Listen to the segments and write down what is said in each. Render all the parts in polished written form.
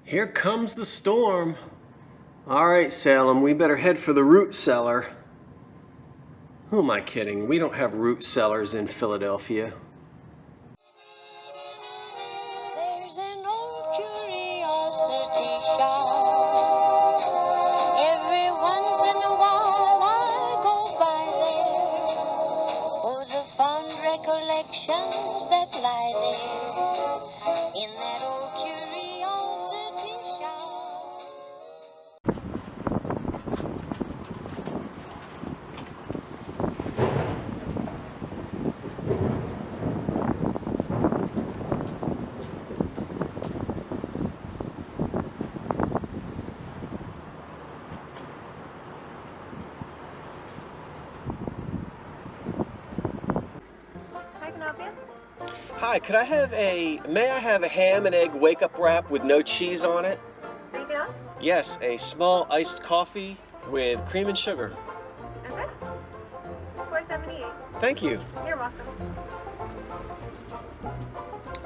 Here comes the storm. All right, Salem, we better head for the root cellar. Who am I kidding? We don't have root cellars in Philadelphia. There's an old curiosity shop. Every once in a while I go by there for the fond recollections that lie there in that old curiosity shop. Hi, may I have a ham and egg wake-up wrap with no cheese on it? Anything else? Yes, a small iced coffee with cream and sugar. Okay. $4.78. Thank you. You're welcome.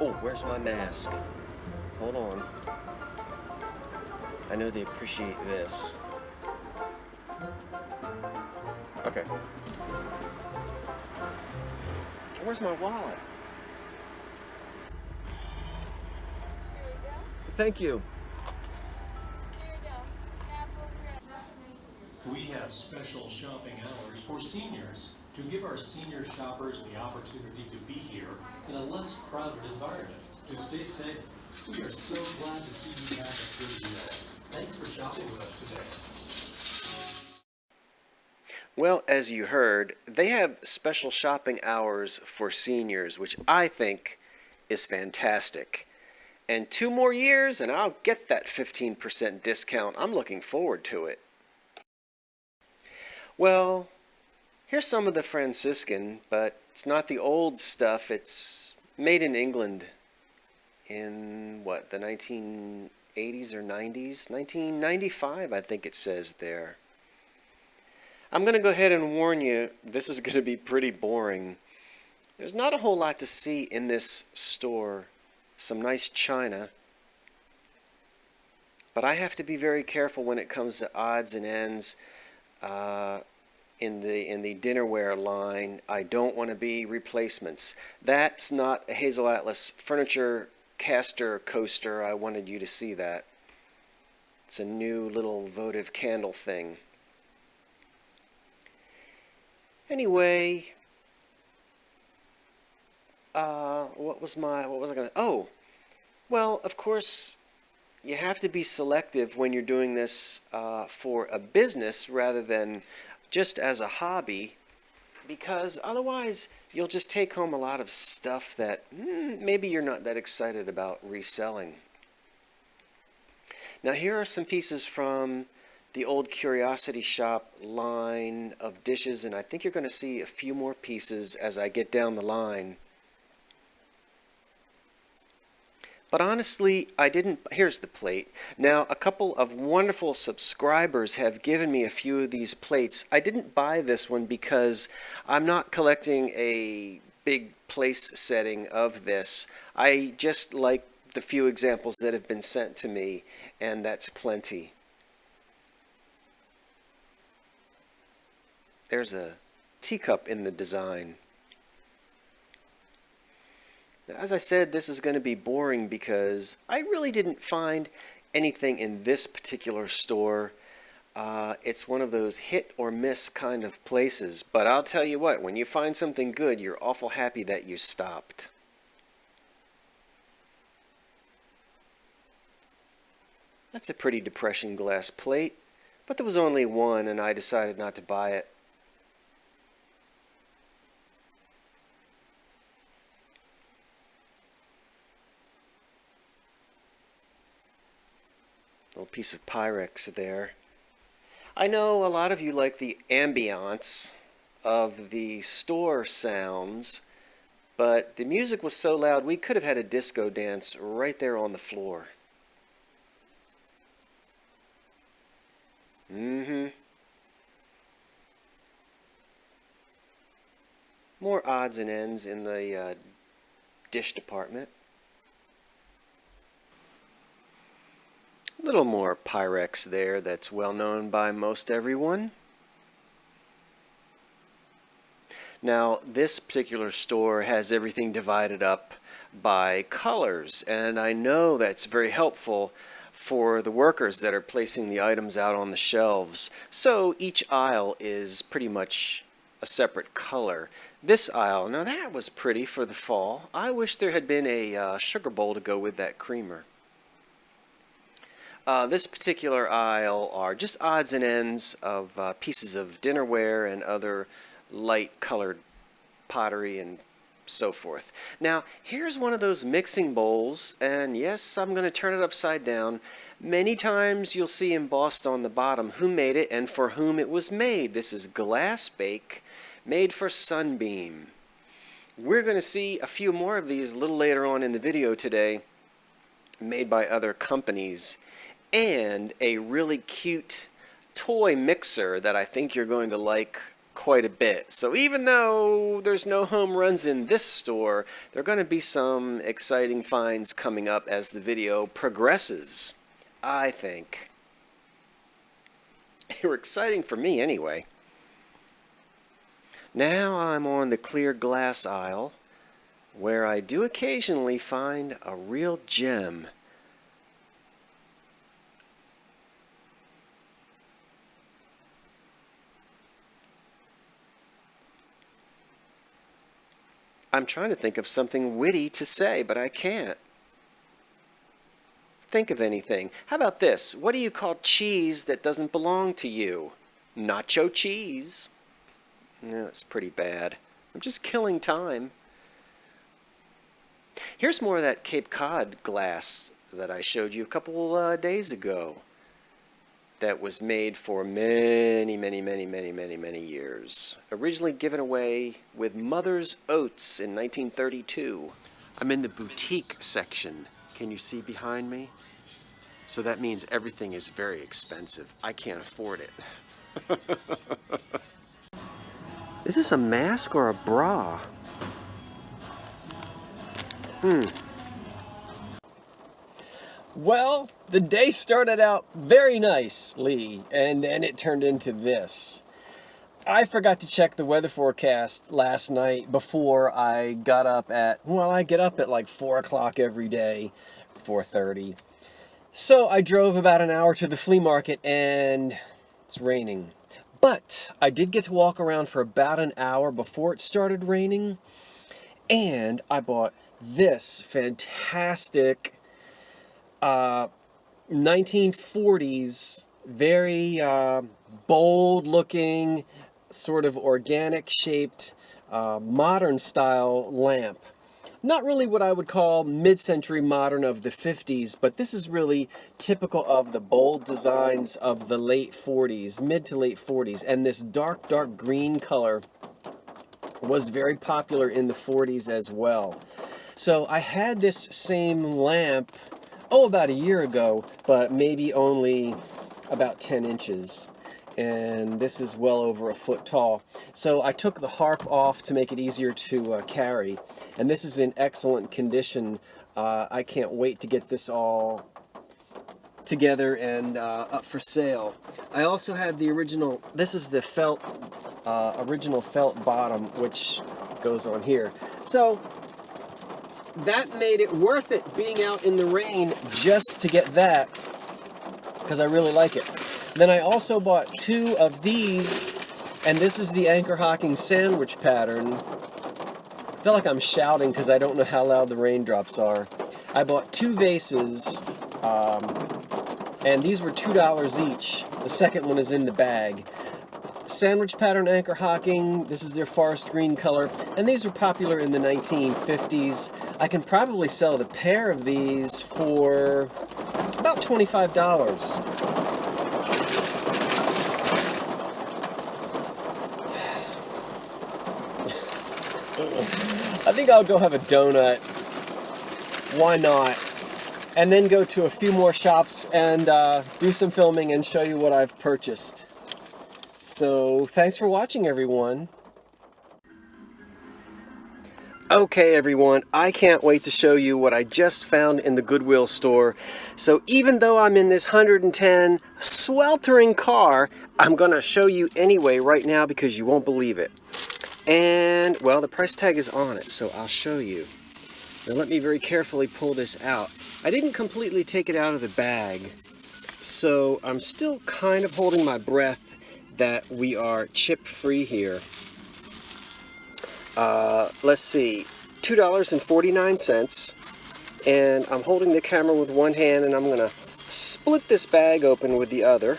Oh, where's my mask? Hold on. I know they appreciate this. Okay. Where's my wallet? Thank you. We have special shopping hours for seniors to give our senior shoppers the opportunity to be here in a less crowded environment. To stay safe, we are so glad to see you back at Goodwill. Thanks for shopping with us today. Well, as you heard, they have special shopping hours for seniors, which I think is fantastic. And 2 more years and I'll get that 15% discount. I'm looking forward to it. Well, here's some of the Franciscan, but it's not the old stuff. It's made in England in, what, the 1980s or 90s? 1995, I think it says there. I'm going to go ahead and warn you, this is going to be pretty boring. There's not a whole lot to see in this store. Some nice china. But I have to be very careful when it comes to odds and ends in the dinnerware line. I don't want to be replacements. That's not a Hazel Atlas furniture caster coaster. I wanted you to see that. It's a new little votive candle thing. Anyway, what was I gonna? Oh, well, of course, you have to be selective when you're doing this for a business rather than just as a hobby, because otherwise you'll just take home a lot of stuff that maybe you're not that excited about reselling. Now here are some pieces from the old Curiosity Shop line of dishes, and I think you're going to see a few more pieces as I get down the line. But honestly, here's the plate. Now, a couple of wonderful subscribers have given me a few of these plates. I didn't buy this one because I'm not collecting a big place setting of this. I just like the few examples that have been sent to me, and that's plenty. There's a teacup in the design. As I said, this is going to be boring because I really didn't find anything in this particular store. It's one of those hit or miss kind of places. But I'll tell you what, when you find something good, you're awful happy that you stopped. That's a pretty depression glass plate, but there was only one and I decided not to buy it. Little piece of Pyrex there. I know a lot of you like the ambiance of the store sounds, but the music was so loud we could have had a disco dance right there on the floor. More odds and ends in the dish department. Little more Pyrex there that's well known by most everyone. Now, this particular store has everything divided up by colors, and I know that's very helpful for the workers that are placing the items out on the shelves. So each aisle is pretty much a separate color. This aisle, now that was pretty for the fall. I wish there had been a sugar bowl to go with that creamer. This particular aisle are just odds and ends of pieces of dinnerware and other light colored pottery and so forth. Now, here's one of those mixing bowls, and yes, I'm going to turn it upside down. Many times you'll see embossed on the bottom who made it and for whom it was made. This is glass bake, made for Sunbeam. We're going to see a few more of these a little later on in the video today, made by other companies, and a really cute toy mixer that I think you're going to like quite a bit. So even though there's no home runs in this store, there are going to be some exciting finds coming up as the video progresses, I think. They were exciting for me anyway. Now I'm on the clear glass aisle, where I do occasionally find a real gem. I'm trying to think of something witty to say, but I can't think of anything. How about this? What do you call cheese that doesn't belong to you? Nacho cheese. No, it's pretty bad. I'm just killing time. Here's more of that Cape Cod glass that I showed you a couple days ago. That was made for many years. Originally given away with Mother's Oats in 1932. I'm in the boutique section. Can you see behind me? So that means everything is very expensive. I can't afford it. Is this a mask or a bra? Well, the day started out very nicely, and then it turned into this. I forgot to check the weather forecast last night before I got up at, well, I get up at like 4 o'clock every day, 4:30. So I drove about an hour to the flea market, and it's raining. But I did get to walk around for about an hour before it started raining, and I bought this fantastic 1940s, very bold looking, sort of organic shaped, modern style lamp. Not really what I would call mid-century modern of the 50s, but this is really typical of the bold designs of the late 40s, mid to late 40s. And this dark green color was very popular in the 40s as well. So I had this same lamp, about a year ago, but maybe only about 10 inches. And this is well over a foot tall. So I took the harp off to make it easier to carry. And this is in excellent condition. I can't wait to get this all together and up for sale. I also have the original, this is the felt, original felt bottom, which goes on here. So that made it worth it being out in the rain just to get that, because I really like it. Then I also bought 2 of these, and this is the anchor hocking sandwich pattern. I feel like I'm shouting because I don't know how loud the raindrops are. I bought 2 vases, and these were $2 each. The second one is in the bag. Sandwich pattern anchor hocking, this is their forest green color, and these were popular in the 1950s. I can probably sell the pair of these for about $25. I think I'll go have a donut. Why not? And then go to a few more shops and do some filming and show you what I've purchased. So, thanks for watching, everyone. Okay everyone, I can't wait to show you what I just found in the Goodwill store. So even though I'm in this 110 sweltering car, I'm gonna show you anyway right now because you won't believe it. And well, the price tag is on it, so I'll show you. Now let me very carefully pull this out. I didn't completely take it out of the bag, so I'm still kind of holding my breath that we are chip free here. Let's see, $2.49, and I'm holding the camera with one hand and I'm gonna split this bag open with the other.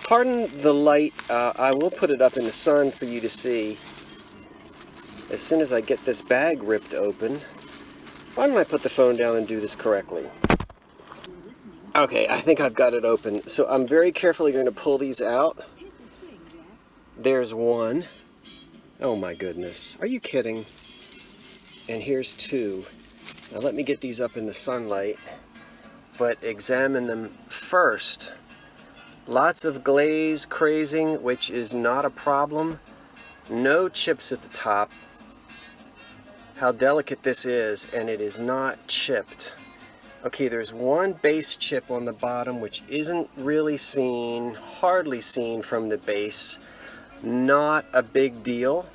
Pardon the light, I will put it up in the sun for you to see as soon as I get this bag ripped open. Why don't I put the phone down and do this correctly? Okay, I think I've got it open. So I'm very carefully going to pull these out. There's one. Oh my goodness, are you kidding? And here's two. Now let me get these up in the sunlight, but examine them first. Lots of glaze crazing, which is not a problem. No chips at the top. How delicate this is, and it is not chipped. Okay, there's one base chip on the bottom, which isn't really seen, hardly seen from the base. Not a big deal.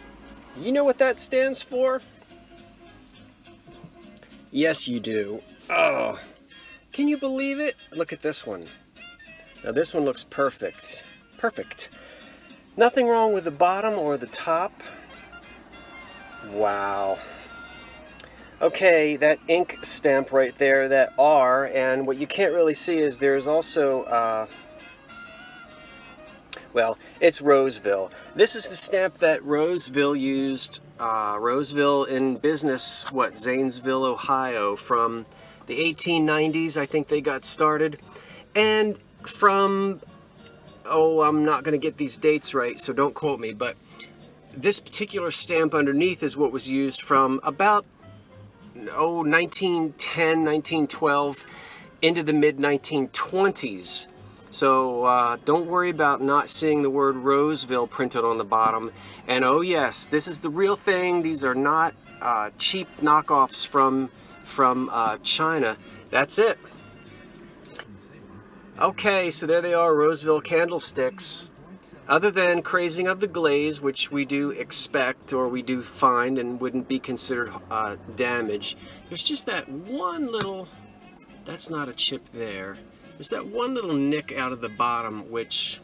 You know what that stands for? Yes, you do. Oh, can you believe it? Look at this one. Now this one looks perfect. Perfect. Nothing wrong with the bottom or the top. Wow. Okay, that ink stamp right there, that R, and what you can't really see is there's also, well, it's Roseville. This is the stamp that Roseville used, Roseville in business, Zanesville, Ohio, from the 1890s, I think they got started. And from, oh, I'm not going to get these dates right, so don't quote me, but this particular stamp underneath is what was used from about 1910, 1912 into the mid-1920s. So don't worry about not seeing the word Roseville printed on the bottom. And oh yes, this is the real thing. These are not cheap knockoffs from China. That's it. Okay, so there they are, Roseville candlesticks. Other than crazing of the glaze, which we do expect or we do find and wouldn't be considered damage, there's just that one little, that's not a chip there, there's that one little nick out of the bottom which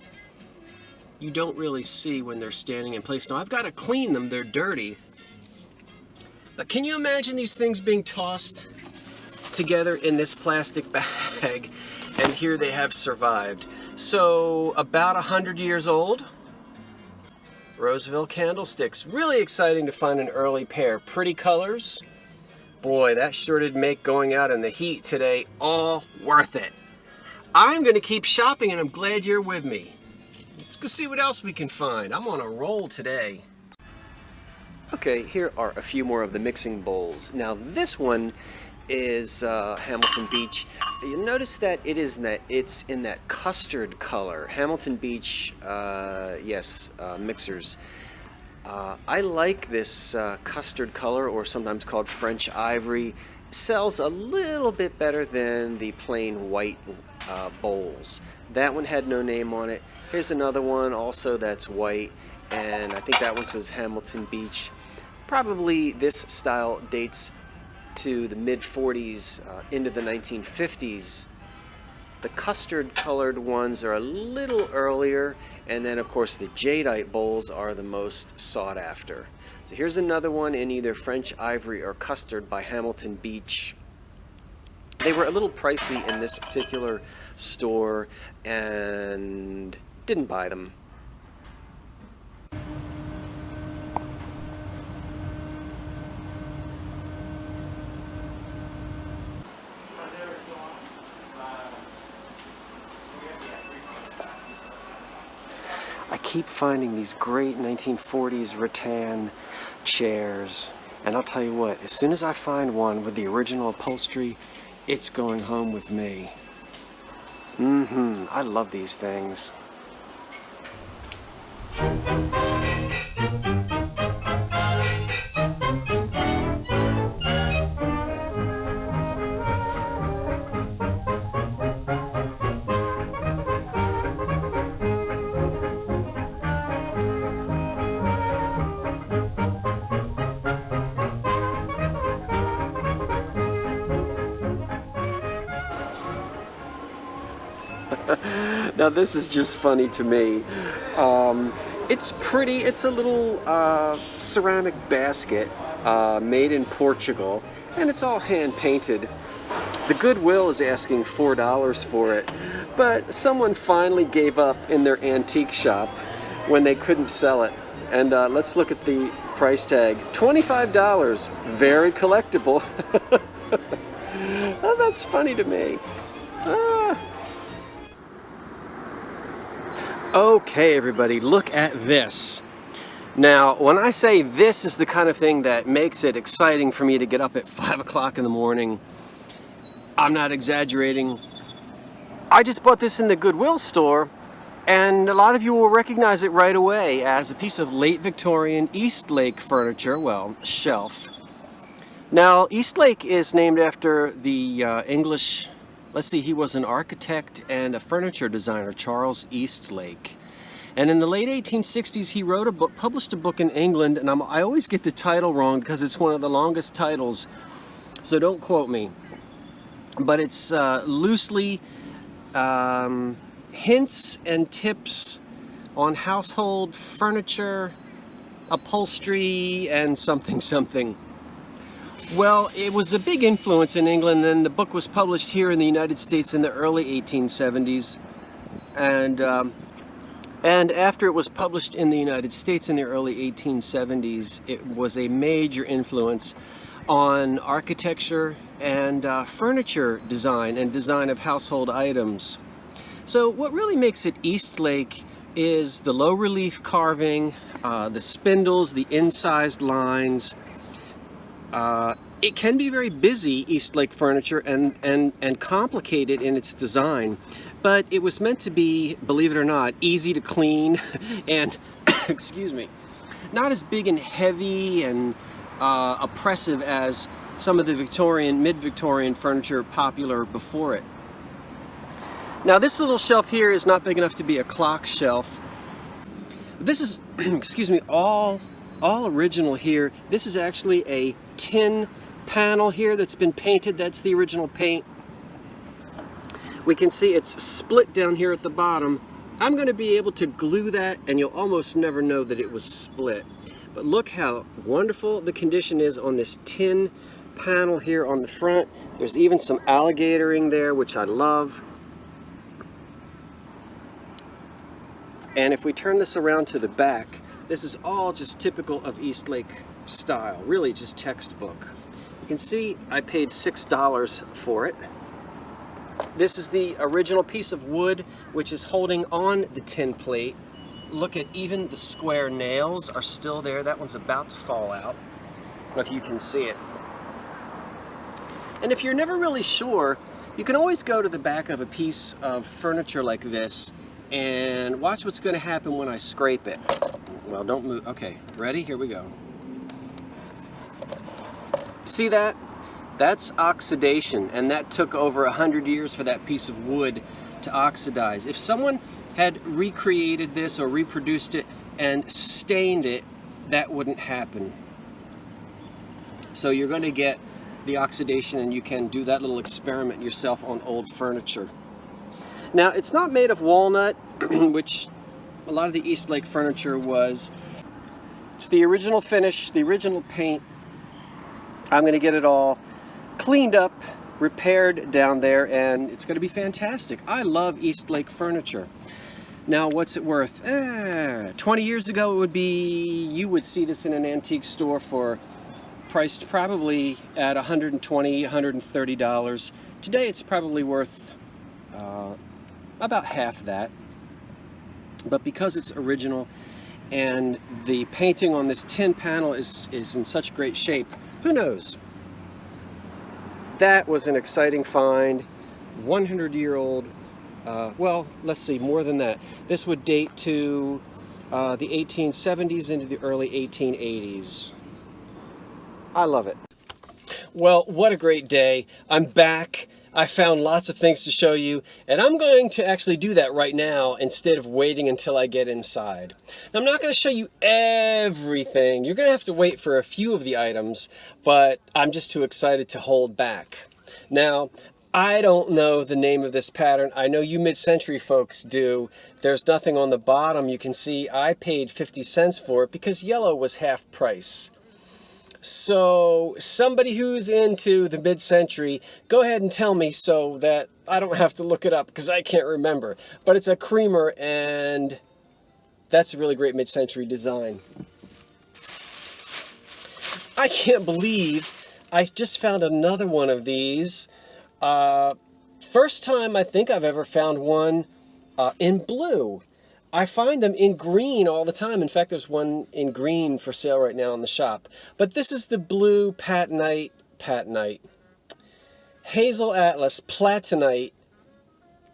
you don't really see when they're standing in place. Now I've got to clean them, they're dirty. But can you imagine these things being tossed together in this plastic bag, and here they have survived. So, about 100 years old, Roseville candlesticks. Really exciting to find an early pair. Pretty colors. Boy, that sure did make going out in the heat today all worth it. I'm going to keep shopping, and I'm glad you're with me. Let's go see what else we can find. I'm on a roll today. Okay, here are a few more of the mixing bowls. Now, this one is Hamilton Beach. You'll notice that it's in that custard color. Hamilton Beach, yes, mixers. I like this custard color, or sometimes called French ivory. Sells a little bit better than the plain white bowls. That one had no name on it. Here's another one also that's white, and I think that one says Hamilton Beach. Probably this style dates to the mid-40s into the 1950s. The custard colored ones are a little earlier, and then of course the jadeite bowls are the most sought after. So here's another one in either French ivory or custard by Hamilton Beach. They were a little pricey in this particular store and didn't buy them. I keep finding these great 1940s rattan chairs, and I'll tell you what, as soon as I find one with the original upholstery, it's going home with me. I love these things. Now this is just funny to me. It's pretty. It's a little ceramic basket made in Portugal, and it's all hand painted. The Goodwill is asking $4 for it, but someone finally gave up in their antique shop when they couldn't sell it. And let's look at the price tag. $25. Very collectible. Oh, that's funny to me. Okay, everybody, look at this. Now, when I say this is the kind of thing that makes it exciting for me to get up at 5 o'clock in the morning, I'm not exaggerating. I just bought this in the Goodwill store, and a lot of you will recognize it right away as a piece of late Victorian Eastlake furniture, well, shelf. Now, Eastlake is named after the English, let's see, he was an architect and a furniture designer, Charles Eastlake. And in the late 1860s, he wrote a book, published a book in England, and I always get the title wrong because it's one of the longest titles, so don't quote me. But it's loosely hints and tips on household furniture, upholstery, and something. Well, it was a big influence in England, and the book was published here in the United States in the early 1870s. And after it was published in the United States in the early 1870s, it was a major influence on architecture and furniture design and design of household items. So what really makes it Eastlake is the low relief carving, the spindles, the incised lines. It can be very busy, Eastlake furniture, and complicated in its design, but it was meant to be, believe it or not, easy to clean and, excuse me, not as big and heavy and oppressive as some of the Victorian, mid-Victorian furniture popular before it. Now this little shelf here is not big enough to be a clock shelf. This is, excuse me, all original here. This is actually a tin panel here that's been painted. That's the original paint. We can see it's split down here at the bottom. I'm going to be able to glue that, and you'll almost never know that it was split. But look how wonderful the condition is on this tin panel here on the front. There's even some alligatoring there, which I love. And if we turn this around to the back, this is all just typical of Eastlake style, really just textbook. You can see I paid $6 for it. This is the original piece of wood which is holding on the tin plate. Look at even the square nails are still there. That one's about to fall out. I don't know if you can see it. And if you're never really sure, you can always go to the back of a piece of furniture like this and watch what's going to happen when I scrape it. Well, don't move. Okay, ready? Here we go. See that? That's oxidation, and that took over 100 years for that piece of wood to oxidize. If someone had recreated this or reproduced it and stained it, that wouldn't happen. So you're going to get the oxidation, and you can do that little experiment yourself on old furniture. Now, it's not made of walnut, which a lot of the Eastlake furniture was. It's the original finish, the original paint. I'm going to get it all cleaned up, repaired down there, and it's going to be fantastic. I love Eastlake furniture. Now, what's it worth? 20 years ago, it would be, you would see this in an antique store for priced probably at $120, $130. Today, it's probably worth about half that. But because it's original and the painting on this tin panel is in such great shape, who knows? That was an exciting find. 100-year-old, well, let's see, more than that. This would date to the 1870s into the early 1880s. I love it. Well, what a great day. I'm back. I found lots of things to show you, and I'm going to actually do that right now instead of waiting until I get inside. Now, I'm not going to show you everything. You're going to have to wait for a few of the items, but I'm just too excited to hold back. Now, I don't know the name of this pattern. I know you mid-century folks do. There's nothing on the bottom. You can see I paid 50 cents for it because yellow was half price. So somebody who's into the mid-century, go ahead and tell me so that I don't have to look it up because I can't remember. But it's a creamer, and that's a really great mid-century design. I can't believe I just found another one of these. First time I think I've ever found one in blue. I find them in green all the time. In fact, there's one in green for sale right now in the shop. But this is the blue patinite, hazel atlas platinite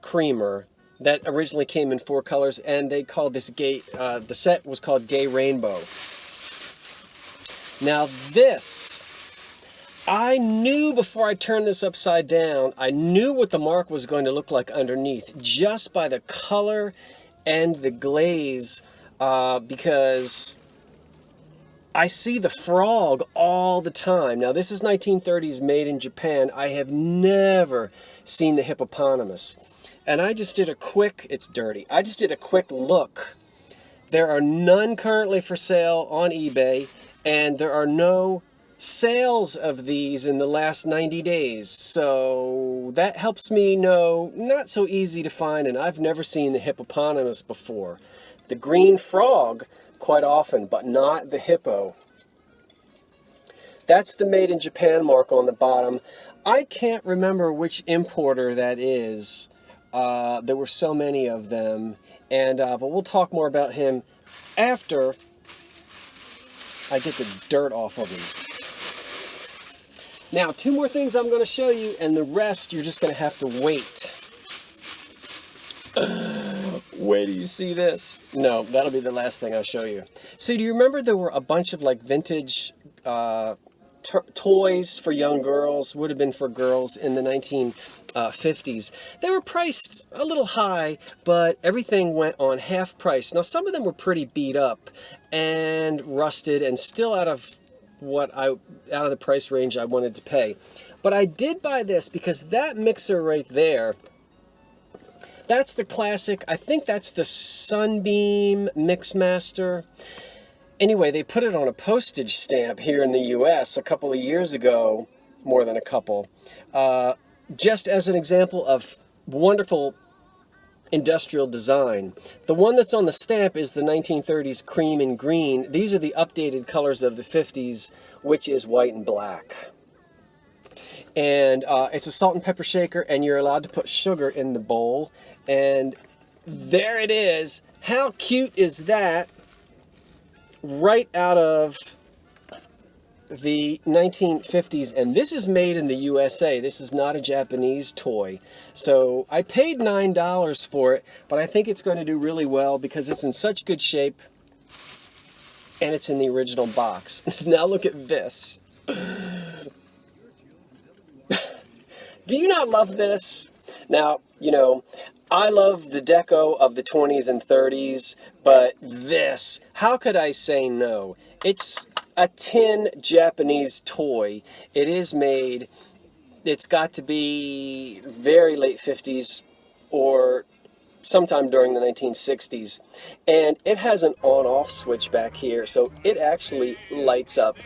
creamer that originally came in 4 colors, and they called this gay. The set was called Gay Rainbow. Now this, I knew before I turned this upside down, I knew what the mark was going to look like underneath just by the color and the glaze, because I see the frog all the time. Now this is 1930s, made in Japan. I have never seen the hippopotamus. And I just did a quick, it's dirty, I just did a quick look. There are none currently for sale on eBay, and there are no sales of these in the last 90 days. So that helps me know, not so easy to find, and I've never seen the hippopotamus before. The green frog quite often, but not the hippo. That's the Made in Japan mark on the bottom. I can't remember which importer that is. There were so many of them, and but we'll talk more about him after I get the dirt off of him. Now, 2 more things I'm going to show you, and the rest you're just going to have to wait. Wait till you see this. No, that'll be the last thing I'll show you. So do you remember there were a bunch of like vintage toys for young girls, would have been for girls in the 1950s. They were priced a little high, but everything went on half price. Now some of them were pretty beat up and rusted and still out of the price range I wanted to pay. But I did buy this because that mixer right there, that's the classic, I think that's the Sunbeam Mixmaster. Anyway, they put it on a postage stamp here in the US a couple of years ago, more than a couple, just as an example of wonderful industrial design. The one that's on the stamp is the 1930s cream and green. These are the updated colors of the 50s, which is white and black. And it's a salt and pepper shaker, and you're allowed to put sugar in the bowl. And there it is. How cute is that? Right out of the 1950s, and this is made in the USA. This is not a Japanese toy. So I paid $9 for it, but I think it's going to do really well because it's in such good shape and it's in the original box. Now look at this. Do you not love this? Now, you know, I love the deco of the 20s and 30s, but this, how could I say no? It's a tin Japanese toy. It is made, it's got to be very late 50s or sometime during the 1960s. And it has an on-off switch back here, so it actually lights up.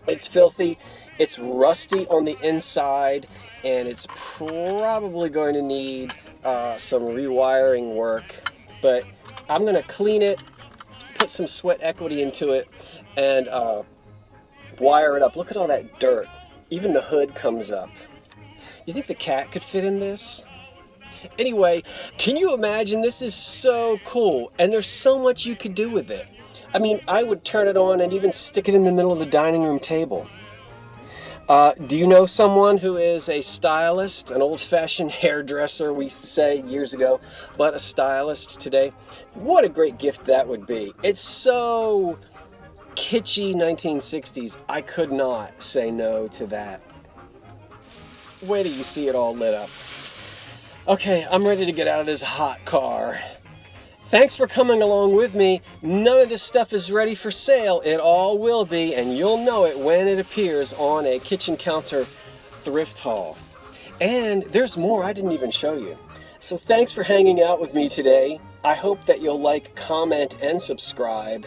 It's filthy, it's rusty on the inside, and it's probably going to need some rewiring work. But I'm going to clean it, put some sweat equity into it, and wire it up. Look at all that dirt. Even the hood comes up. You think the cat could fit in this? Anyway, can you imagine? This is so cool, and there's so much you could do with it. I mean, I would turn it on and even stick it in the middle of the dining room table. Do you know someone who is a stylist, an old-fashioned hairdresser, we used to say years ago, but a stylist today? What a great gift that would be. It's so kitschy 1960s. I could not say no to that. Wait till you see it all lit up. Okay, I'm ready to get out of this hot car. Thanks for coming along with me. None of this stuff is ready for sale. It all will be, and you'll know it when it appears on a kitchen counter thrift haul. And there's more I didn't even show you. So thanks for hanging out with me today. I hope that you'll like, comment, and subscribe,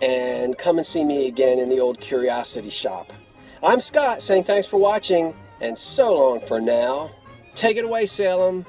and come and see me again in the old curiosity shop. I'm Scott saying thanks for watching, and so long for now. Take it away, Salem.